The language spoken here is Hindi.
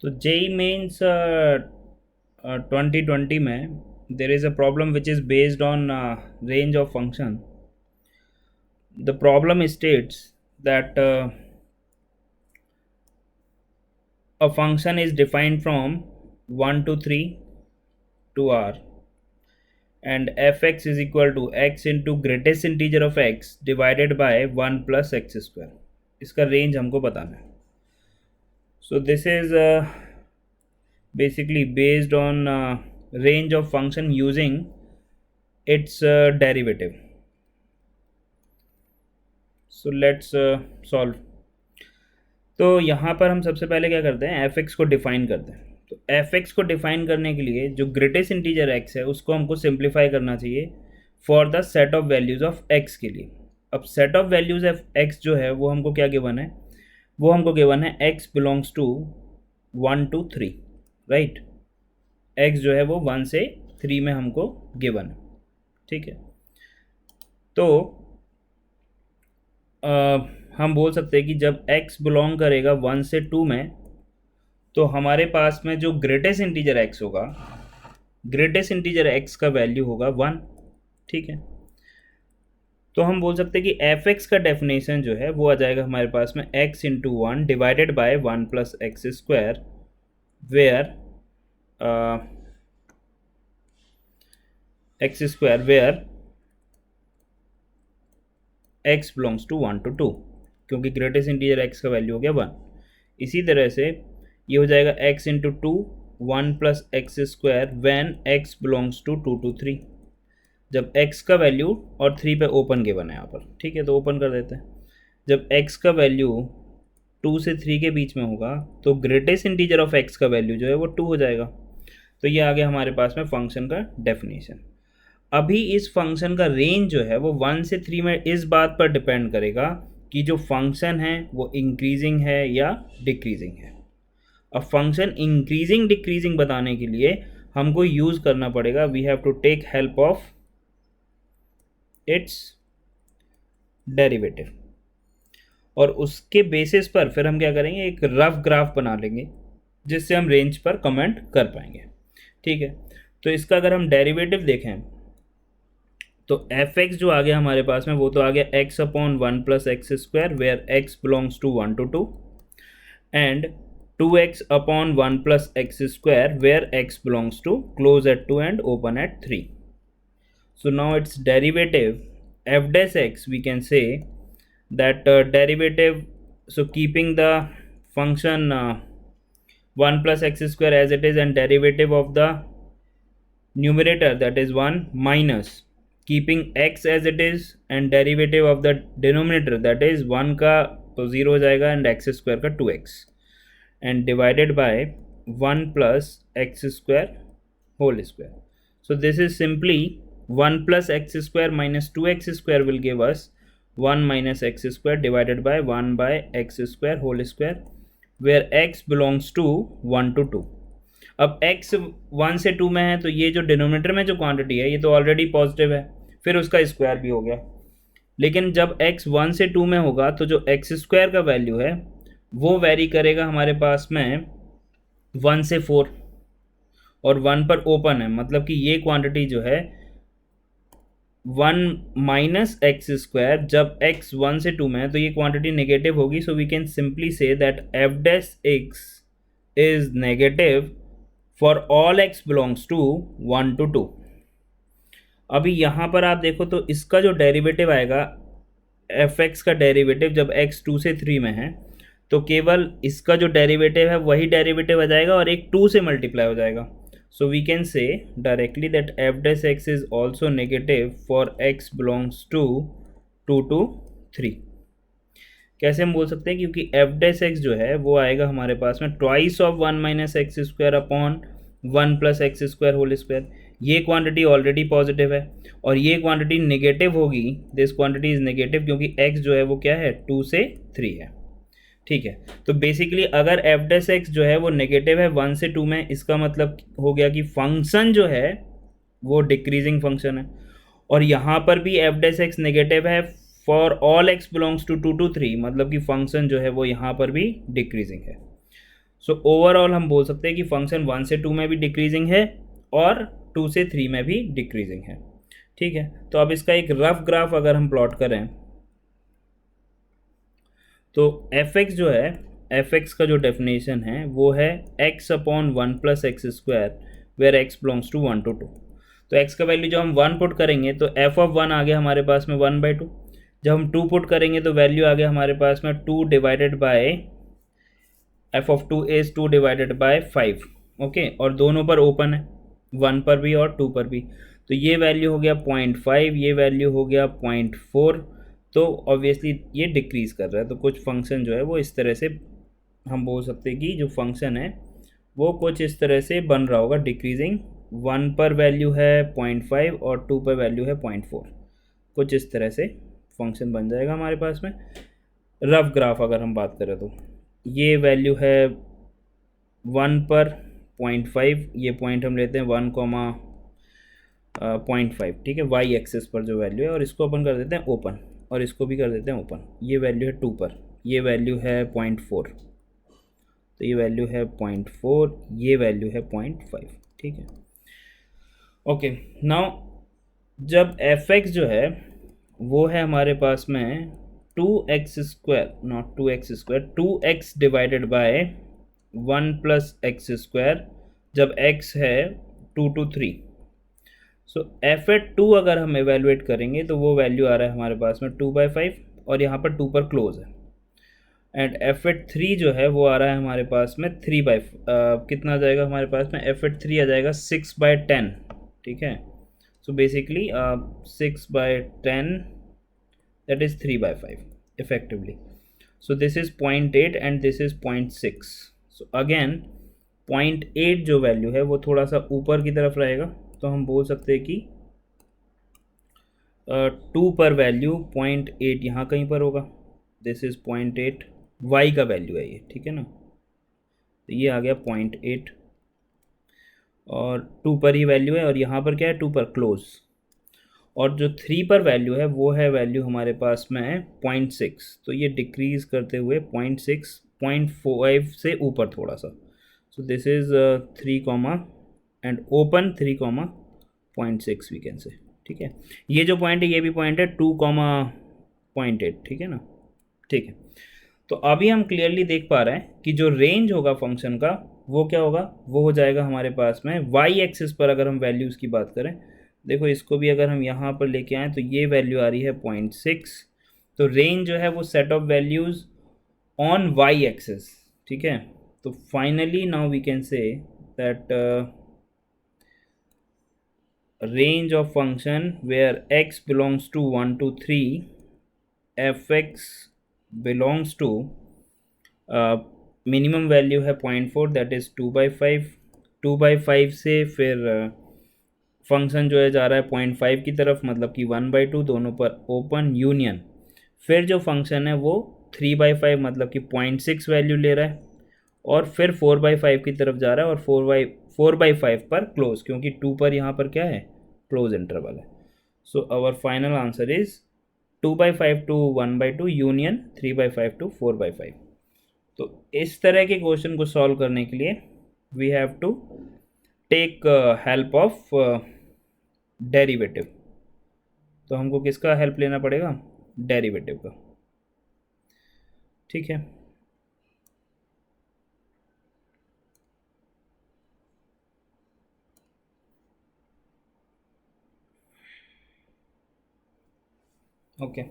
तो जेई मेंस 2020 में there is a problem which is based on range of function. The problem states that a function is defined from 1 to 3 to r, and fx is equal to x into greatest integer of x divided by 1 plus x square. इसका रेंज हमको बताना है. So this is basically based on range of function using its derivative. So let's solve. तो यहाँ पर हम सबसे पहले क्या करते हैं, एफ एक्स को डिफाइन करते हैं. तो एफ एक्स को डिफाइन करने के लिए जो ग्रेटेस्ट इंटीजर एक्स है उसको हमको सिंप्लीफाई करना चाहिए for the set of values of x के लिए. अब set of values of x जो है वो हमको क्या गिवन है, वो हमको गिवन है x belongs to 1 to 3, right. X जो है वो 1 से 3 में हमको गिवन है. ठीक है. तो हम बोल सकते हैं कि जब x बिलोंग करेगा 1 से 2 में, तो हमारे पास में जो ग्रेटेस्ट इंटीजर x होगा, ग्रेटेस्ट इंटीजर x का वैल्यू होगा 1. ठीक है. तो हम बोल सकते हैं कि एफ एक्स का डेफिनेशन जो है वो आ जाएगा हमारे पास में x into 1 divided by 1 plus x square, where x square where x belongs to 1 to 2, क्योंकि ग्रेटेस्ट इंटीजर x का वैल्यू हो गया 1. इसी तरह से ये हो जाएगा x into 2 1 plus x square when x belongs to 2 to 3, जब x का वैल्यू और 3 पे ओपन गिवन है यहाँ पर. ठीक है. तो ओपन कर देते हैं. जब x का वैल्यू 2 से 3 के बीच में होगा तो ग्रेटेस्ट इंटीजर ऑफ x का वैल्यू जो है वो 2 हो जाएगा. तो ये आ गया हमारे पास में फंक्शन का डेफिनेशन. अभी इस फंक्शन का रेंज जो है वो 1 से 3 में इस बात पर डिपेंड करेगा कि जो फंक्शन है वो इंक्रीजिंग है या डिक्रीजिंग है. अब फंक्शन इंक्रीजिंग डिक्रीजिंग बताने के लिए हमको यूज़ करना पड़ेगा, we have to take help of its derivative, और उसके बेसिस पर फिर हम क्या करेंगे, एक रफ ग्राफ बना लेंगे जिससे हम रेंज पर कमेंट कर पाएंगे. ठीक है. तो इसका अगर हम डेरिवेटिव देखें तो एफ एक्स जो आ गया हमारे पास में वो तो आ गया x upon 1 plus x square where x belongs to 1 to 2, and 2x upon 1 plus x square where x belongs to close at 2 and open at 3. So now its derivative f dash x, we can say that derivative, so keeping the function 1 plus x square as it is and derivative of the numerator that is 1 minus keeping x as it is and derivative of the denominator that is 1 का तो 0 हो जाएगा and x square का 2x and divided by 1 plus x square whole square. So this is simply 1 plus x square minus 2x square will give us 1 minus x square divided by 1 by x square whole square, where x belongs to 1 to 2. अब x 1 से 2 में है तो ये जो डिनोमिनेटर में जो क्वांटिटी है ये तो ऑलरेडी पॉजिटिव है, फिर उसका स्क्वायर भी हो गया. लेकिन जब x 1 से 2 में होगा तो जो एक्स स्क्वायर का वैल्यू है वो वेरी करेगा हमारे पास में 1 से 4, और 1 पर ओपन है, मतलब कि ये क्वांटिटी जो है 1 माइनस एक्स स्क्वायर, जब x 1 से 2 में है तो ये क्वांटिटी नेगेटिव होगी. So we can simply say that f dash x is negative for all x belongs to 1 to 2. अभी यहाँ पर आप देखो तो इसका जो डेरिवेटिव आएगा एफ एक्स का डेरिवेटिव जब x 2 से 3 में है तो केवल इसका जो डेरिवेटिव है वही डेरिवेटिव आ जाएगा और एक 2 से मल्टीप्लाई हो जाएगा. So we can say directly that f dash x is also negative for x belongs to 2 to 3. कैसे हम बोल सकते हैं, क्योंकि f dash x जो है वो आएगा हमारे पास में twice of 1 minus x square upon 1 plus x square whole square. ये क्वांटिटी ऑलरेडी पॉजिटिव है और ये क्वांटिटी नेगेटिव होगी, दिस क्वांटिटी इज नेगेटिव क्योंकि x जो है वो क्या है 2 से 3 है. ठीक है. तो बेसिकली अगर एफ डैश एक्स जो है वो नेगेटिव है 1 से 2 में, इसका मतलब हो गया कि फंक्शन जो है वो डिक्रीजिंग फंक्शन है, और यहाँ पर भी एफ डैश एक्स नेगेटिव है for all x belongs to 2 to 3, मतलब कि फंक्शन जो है वो यहाँ पर भी डिक्रीजिंग है. सो ओवरऑल हम बोल सकते हैं कि फंक्शन 1 से 2 में भी डिक्रीजिंग है और 2 से 3 में भी डिक्रीजिंग है। ठीक है, तो अब इसका एक रफ ग्राफ अगर हम प्लॉट करें तो एफ एक्स जो है, एफ एक्स का जो डेफिनेशन है वो है x upon 1+x², where x belongs to 1 to 2। तो एक्स का वैल्यू जब हम 1 पुट करेंगे तो एफ ऑफ 1 आ गया हमारे पास में 1/2। जब हम 2 पुट करेंगे तो वैल्यू आ गया हमारे पास में 2 divided by F of 2 is 2 divided by 5। Okay, और दोनों पर ओपन है, 1 पर भी और 2 पर भी। तो ये वैल्यू हो गया 0.5, ये वैल्यू हो गया 0.4। तो ऑब्वियसली ये डिक्रीज़ कर रहा है। तो कुछ फंक्शन जो है वो इस तरह से हम बोल सकते हैं कि जो फंक्शन है वो कुछ इस तरह से बन रहा होगा, डिक्रीजिंग। 1 पर वैल्यू है 0.5 और 2 पर वैल्यू है 0.4। कुछ इस तरह से फंक्शन बन जाएगा हमारे पास में। रफ ग्राफ अगर हम बात करें तो ये वैल्यू है 1 पर 0.5, ये पॉइंट हम लेते हैं 1,0.5। ठीक है, वाई एक्सेस पर जो वैल्यू है, और इसको अपन कर देते हैं ओपन और इसको भी कर देते हैं ओपन। ये वैल्यू है 2 पर, ये वैल्यू है 0.4, तो ये वैल्यू है 0.4, ये वैल्यू है 0.5। ठीक है, ओके। नाउ जब एफ एक्स जो है वो है हमारे पास में 2x², not 2x², 2x divided by 1+x², जब x है 2 to 3। सो एफ एट 2 अगर हम एवेलुएट करेंगे तो वो वैल्यू आ रहा है हमारे पास में 2/5, और यहाँ पर 2 पर क्लोज है। एंड एफ एट 3 जो है वो आ रहा है हमारे पास में 3/, कितना आ जाएगा हमारे पास में, एफ एट 3 आ जाएगा 6/10। ठीक है, so basically 6/10, that is 3/5 effectively. So this is 0.8 and this is 0.6. So again 0.8 जो वैल्यू है वो थोड़ा सा ऊपर की तरफ रहेगा, तो हम बोल सकते हैं कि 2 पर वैल्यू 0.8 यहाँ कहीं पर होगा। दिस इज 0.8, वाई का वैल्यू है ये। ठीक है ना, तो ये आ गया 0.8 और 2 पर ही वैल्यू है, और यहाँ पर क्या है, 2 पर क्लोज। और जो 3 पर वैल्यू है वो है वैल्यू हमारे पास में है 0.6, तो ये डिक्रीज करते हुए 0.6, 0.5 से ऊपर थोड़ा सा। So this is 3 comma and open 3,0.6 we can say. ठीक है, ये जो पॉइंट है ये भी पॉइंट है 2,0.8। ठीक है ना, ठीक है। तो अभी हम क्लियरली देख पा रहे हैं कि जो रेंज होगा फंक्शन का वो क्या होगा, वो हो जाएगा हमारे पास में वाई एक्सिस पर। अगर हम वैल्यूज़ की बात करें, देखो इसको भी अगर हम यहाँ पर लेके आएँ तो ये वैल्यू आ रही है 0.6। तो रेंज जो है वो set of values on y axis. ठीक है, तो finally now we can say that range of function where x belongs to 1 to 3, fx belongs to minimum value है 0.4, दैट इज़ 2/5। 2/5 से फिर फंक्शन जो है जा रहा है 0.5 की तरफ, मतलब कि 1/2, दोनों पर ओपन यूनियन। फिर जो फंक्शन है वो 3/5 मतलब कि 0.6 वैल्यू ले रहा है, और फिर 4/5 की तरफ जा रहा है, और 4/5 पर क्लोज, क्योंकि 2 पर यहाँ पर क्या है, क्लोज इंटरवल है। So our final answer is 2/5 to 1/2 union 3/5 to 4/5। तो इस तरह के क्वेश्चन को सॉल्व करने के लिए we have to take help of derivative. तो हमको किसका हेल्प लेना पड़ेगा, डेरिवेटिव का। ठीक है, ओके।